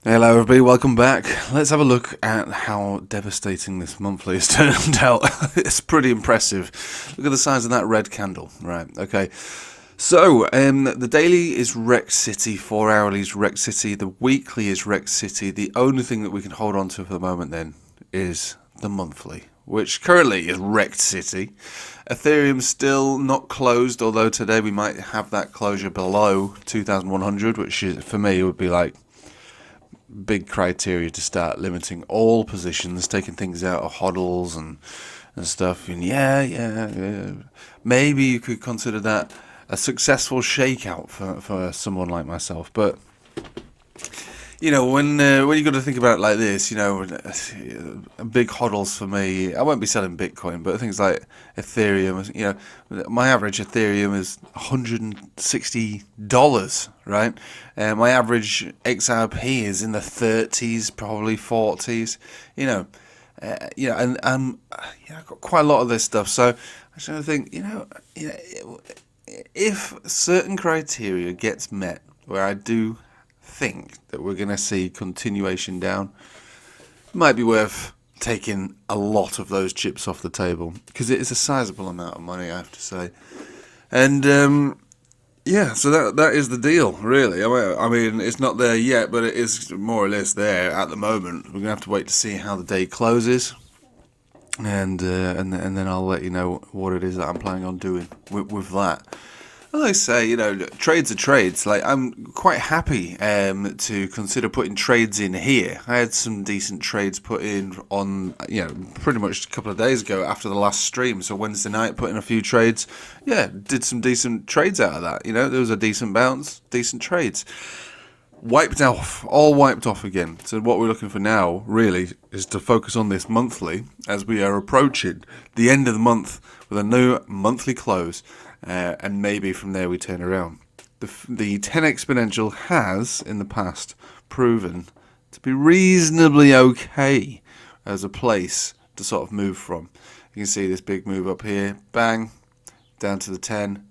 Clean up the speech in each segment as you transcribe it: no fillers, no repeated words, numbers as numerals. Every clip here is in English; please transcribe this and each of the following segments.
Hello everybody, welcome back. Let's have a look at how devastating this monthly has turned out. It's pretty impressive. Look at the size of that red candle. Right, okay. So, the daily is Rec City, 4 hourly is Rec City, the weekly is Rec City. The only thing that we can hold on to for the moment then is the monthly, which currently is Rec City. Ethereum's still not closed, although today we might have that closure below 2,100, which is, for me, would be like big criteria to start limiting all positions, taking things out of hodls and stuff. And yeah, maybe you could consider that a successful shakeout for someone like myself. But you know, when you got to think about it like this, you know, big hodls for me. I won't be selling Bitcoin, but things like Ethereum. You know, my average Ethereum is $160, right? My average XRP is in the 30s, probably 40s. You know, and I've got quite a lot of this stuff. So I sort of think, if certain criteria gets met, where I do think that we're going to see continuation down, it might be worth taking a lot of those chips off the table, because it is a sizable amount of money, I have to say. And so that is the deal, really. I mean, it's not there yet, but it is more or less there at the moment. We're going to have to wait to see how the day closes, and then I'll let you know what it is that I'm planning on doing with that. Well, I say, you know, trades are trades. Like, I'm quite happy to consider putting trades in here. I had some decent trades put in on, pretty much a couple of days ago after the last stream. So Wednesday night, put in a few trades. Yeah, did some decent trades out of that. You know, there was a decent bounce, decent trades. All wiped off again. So what we're looking for now, really, is to focus on this monthly as we are approaching the end of the month with a new monthly close. And maybe from there we turn around. The 10 exponential has, in the past, proven to be reasonably okay as a place to sort of move from. You can see this big move up here, bang, down to the 10,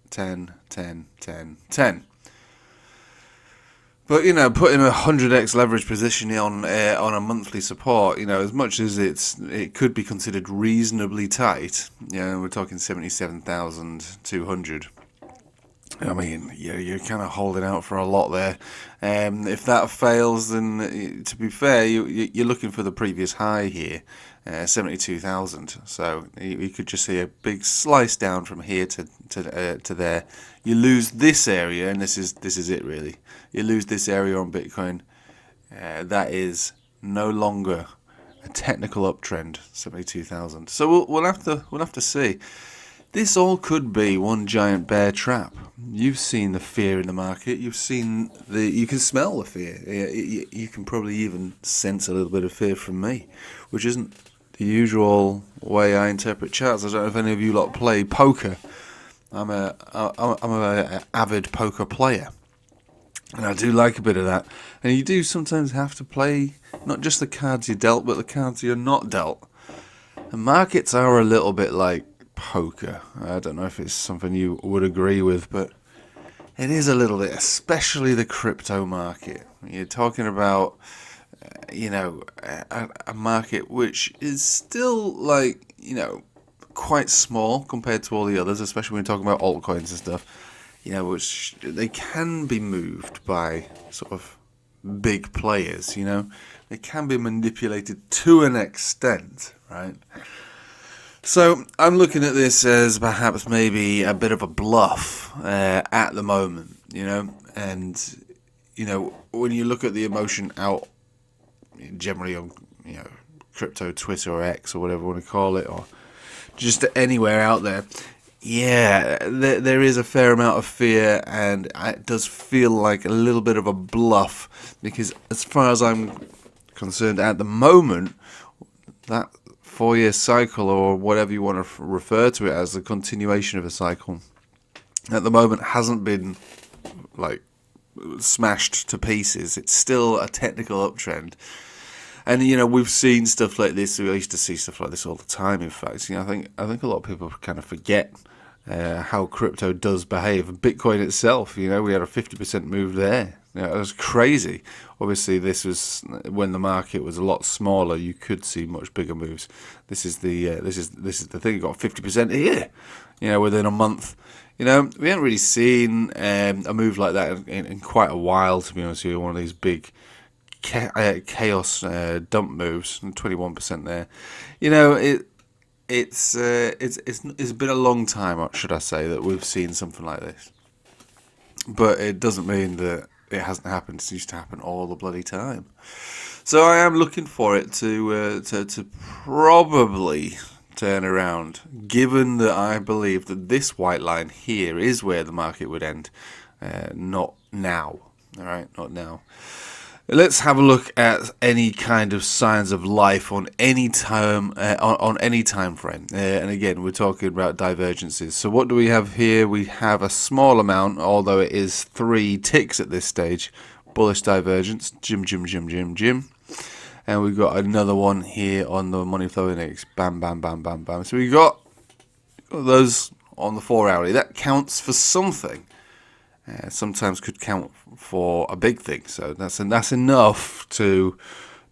10, 10, 10, 10. But, you know, putting a 100x leverage position on a monthly support, you know, as much as it could be considered reasonably tight, you know, we're talking 77,200. I mean, you're kind of holding out for a lot there. If that fails, then to be fair, you're looking for the previous high here, 72,000. So you could just see a big slice down from here to there. You lose this area, and this is it really. You lose this area on Bitcoin. That is no longer a technical uptrend, 72,000. So we'll have to see. This all could be one giant bear trap. You've seen the fear in the market. You can smell the fear. You can probably even sense a little bit of fear from me, which isn't the usual way I interpret charts. I don't know if any of you lot play poker. I'm a avid poker player, and I do like a bit of that. And you do sometimes have to play not just the cards you're dealt, but the cards you're not dealt. And markets are a little bit like poker. I don't know if it's something you would agree with, but it is a little bit, especially the crypto market. You're talking about, a market which is still quite small compared to all the others, especially when you're talking about altcoins and stuff, which they can be moved by sort of big players, They can be manipulated to an extent, right? So I'm looking at this as perhaps maybe a bit of a bluff at the moment, and when you look at the emotion out generally on crypto Twitter or X or whatever you want to call it, or just anywhere out there, there is a fair amount of fear, and it does feel like a little bit of a bluff, because as far as I'm concerned at the moment, that 4-year cycle, or whatever you want to refer to it as, the continuation of a cycle, at the moment hasn't been smashed to pieces. It's still a technical uptrend. And we've seen stuff like this. We used to see stuff like this all the time. In fact, I think a lot of people kind of forget how crypto does behave. Bitcoin itself, we had a 50% move there. It was crazy. Obviously, this was when the market was a lot smaller. You could see much bigger moves. This is the thing. You got 50% here. Within a month. We haven't really seen a move like that in quite a while. To be honest with you, one of these big chaos dump moves, 21% there. It's been a long time, should I say, that we've seen something like this. But it doesn't mean that it hasn't happened. It used to happen all the bloody time. So I am looking for it to probably turn around, given that I believe that this white line here is where the market would end, not now. All right, not now. Let's have a look at any kind of signs of life on any time on any time frame. And again, we're talking about divergences. So what do we have here? We have a small amount, although it is 3 ticks at this stage. Bullish divergence, jim. And we've got another one here on the money flow index. Bam, bam, bam, bam, bam. So we got those on the 4 hourly. That counts for something. Sometimes could count for a big thing. So that's enough to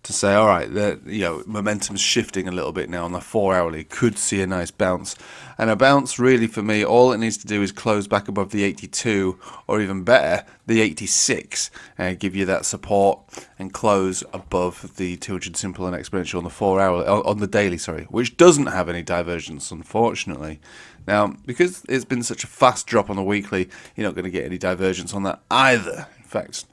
say, all right, that momentum's shifting a little bit now on the 4 hourly. Could see a nice bounce, and a bounce really for me, all it needs to do is close back above the 82, or even better, the 86, and give you that support and close above the 200 simple and exponential on the 4 hour on the daily, which doesn't have any divergence, unfortunately. Now, because it's been such a fast drop on the weekly, you're not going to get any divergence on that either. In fact,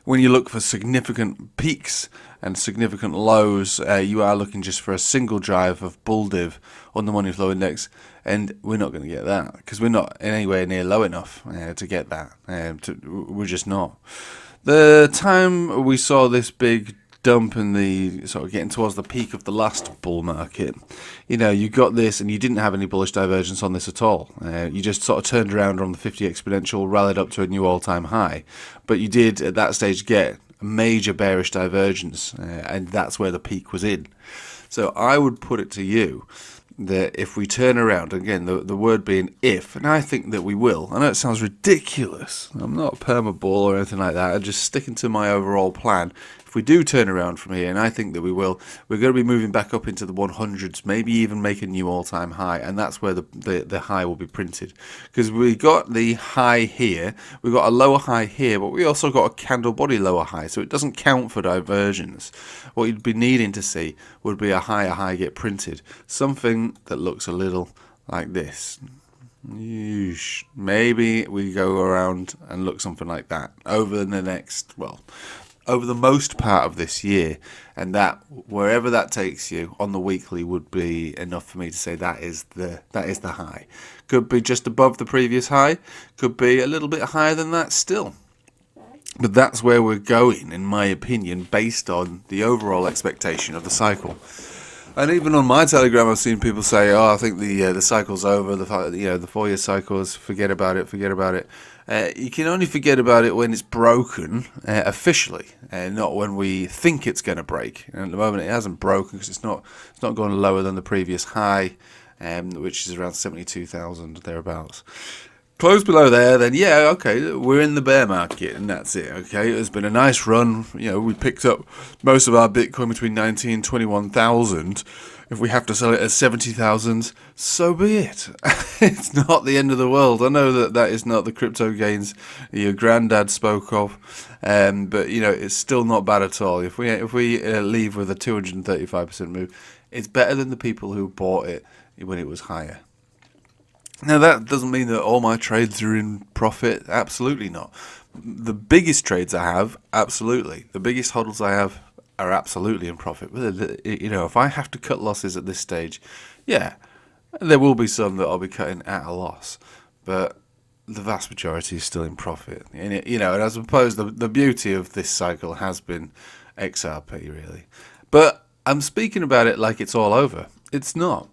when you look for significant peaks and significant lows, you are looking just for a single drive of bull div on the money flow index, and we're not going to get that because we're not anywhere near low enough to get that. We're just not. The time we saw this big dump in the sort of getting towards the peak of the last bull market, you got this and you didn't have any bullish divergence on this at all. You just sort of turned around on the 50 exponential, rallied up to a new all-time high, but you did at that stage get a major bearish divergence, and that's where the peak was in. So I would put it to you that if we turn around, again, the word being if, and I think that we will. I know it sounds ridiculous. I'm not a perma bull or anything like that. I'm just sticking to my overall plan. If we do turn around from here, and I think that we will, we're going to be moving back up into the 100s, maybe even make a new all-time high, and that's where the high will be printed. Because we got the high here, we got a lower high here, but we also got a candle body lower high, so it doesn't count for divergence. What you'd be needing to see would be a higher high get printed, something that looks a little like this. Maybe we go around and look something like that over the next, over the most part of this year, and that wherever that takes you on the weekly would be enough for me to say that is the high. Could be just above the previous high, could be a little bit higher than that still. But that's where we're going, in my opinion, based on the overall expectation of the cycle. And even on my Telegram, I've seen people say, "Oh, I think the cycle's over. The 4-year cycle is forget about it. You can only forget about it when it's broken officially, not when we think it's going to break. And at the moment, it hasn't broken because it's not gone lower than the previous high, which is around 72,000 thereabouts. Close below there, then yeah, okay, we're in the bear market, and that's it. Okay, it's been a nice run. We picked up most of our Bitcoin between 19 and 21,000. If we have to sell it at 70,000, so be it. It's not the end of the world. I know that is not the crypto gains your granddad spoke of, but it's still not bad at all. If we leave with a 235% move, it's better than the people who bought it when it was higher. Now, that doesn't mean that all my trades are in profit. Absolutely not. The biggest trades I have, absolutely. The biggest hodls I have are absolutely in profit. If I have to cut losses at this stage, yeah, there will be some that I'll be cutting at a loss. But the vast majority is still in profit. And I suppose the beauty of this cycle has been XRP, really. But I'm speaking about it like it's all over. It's not.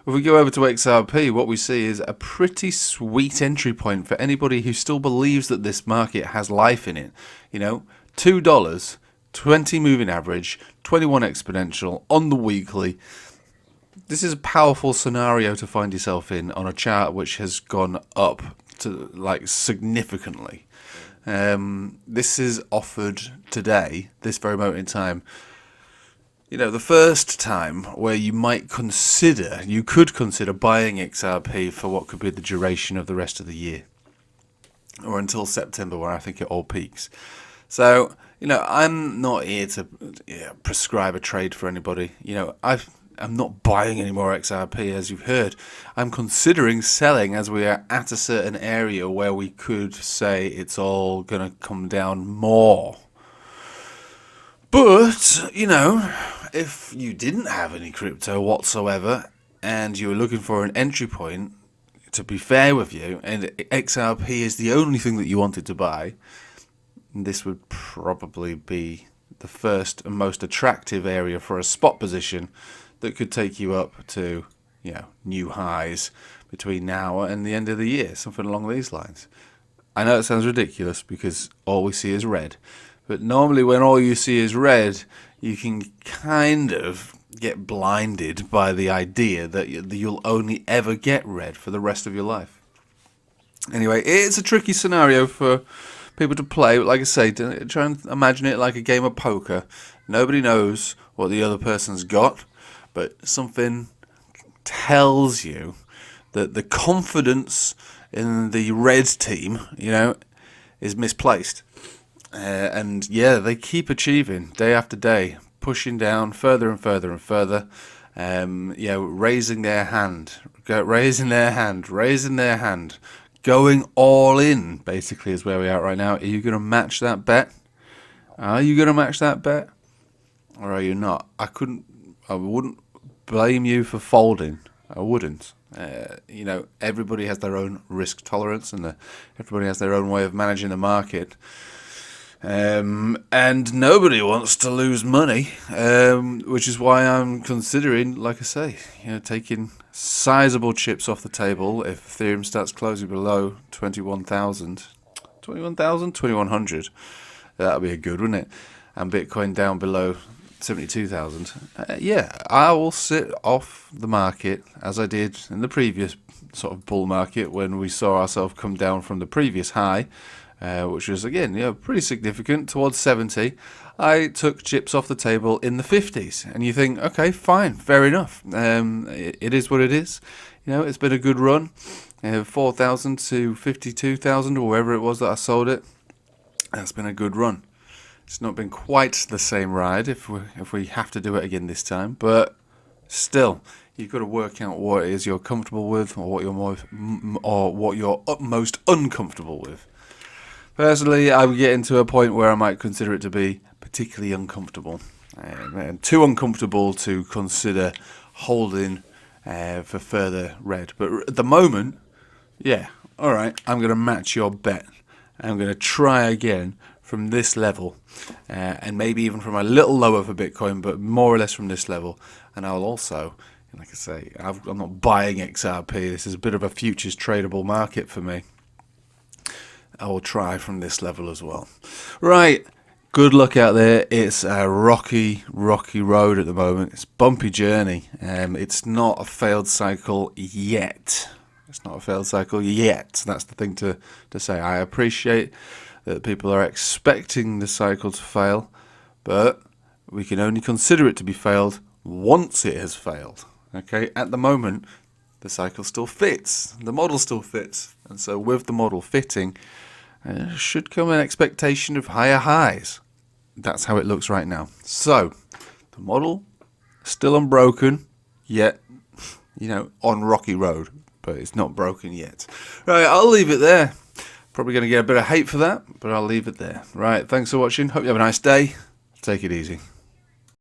If we go over to XRP, what we see is a pretty sweet entry point for anybody who still believes that this market has life in it. $2, 20 moving average, 21 exponential on the weekly. this is a powerful scenario to find yourself in on a chart which has gone up to like significantly. This is offered today, this very moment in time. You know, the first time where you could consider buying XRP for what could be the duration of the rest of the year, or until September, where I think it all peaks. So, you know, I'm not here to prescribe a trade for anybody. You know, I'm not buying any more XRP, as you've heard. I'm considering selling as we are at a certain area where we could say it's all going to come down more. But, you know, if you didn't have any crypto whatsoever and you were looking for an entry point, to be fair with you, and XRP is the only thing that you wanted to buy, this would probably be the first and most attractive area for a spot position that could take you up to, you know, new highs between now and the end of the year, something along these lines. I know it sounds ridiculous because all we see is red, but normally when all you see is red, you can kind of get blinded by the idea that you'll only ever get red for the rest of your life. Anyway, it's a tricky scenario for people to play. Like I say, try and imagine it like a game of poker. Nobody knows what the other person's got, but something tells you that the confidence in the red team, you know, is misplaced. And yeah, they keep achieving day after day, pushing down further and further and further. Raising their hand, going all in. Basically, is where we are right now. Are you going to match that bet? Are you going to match that bet, or are you not? I wouldn't blame you for folding. I wouldn't. You know, everybody has their own risk tolerance, and everybody has their own way of managing the market. And nobody wants to lose money, which is why I'm considering, like I say, you know, taking sizable chips off the table if Ethereum starts closing below 21,100. That would be a good, wouldn't it? And Bitcoin down below 72,000. I will sit off the market as I did in the previous sort of bull market when we saw ourselves come down from the previous high. Which was, again, you know, pretty significant, towards 70. I took chips off the table in the 50s. And you think, okay, fine, fair enough. It is what it is. You know, it's been a good run. 4,000 to 52,000, or wherever it was that I sold it. That's been a good run. It's not been quite the same ride if we have to do it again this time. But still, you've got to work out what it is you're comfortable with, or what you're most uncomfortable with. Personally, I'm getting to a point where I might consider it to be particularly uncomfortable. And too uncomfortable to consider holding for further red. But at the moment, yeah, all right, I'm going to match your bet. I'm going to try again from this level, and maybe even from a little lower for Bitcoin, but more or less from this level. And I'll also, like I say, I'm not buying XRP. This is a bit of a futures tradable market for me. I will try from this level as well. Right, good luck out there. It's a rocky road at the moment. It's a bumpy journey. It's not a failed cycle yet. That's the thing to say. I appreciate that people are expecting the cycle to fail, but we can only consider it to be failed once it has failed. Okay, at the moment, the cycle still fits. The model still fits. And so with the model fitting, should come an expectation of higher highs. That's how it looks right now. So, the model still unbroken, yet, you know, on rocky road, but it's not broken yet. Right, I'll leave it there. Probably going to get a bit of hate for that, but I'll leave it there. Right, thanks for watching. Hope you have a nice day. Take it easy.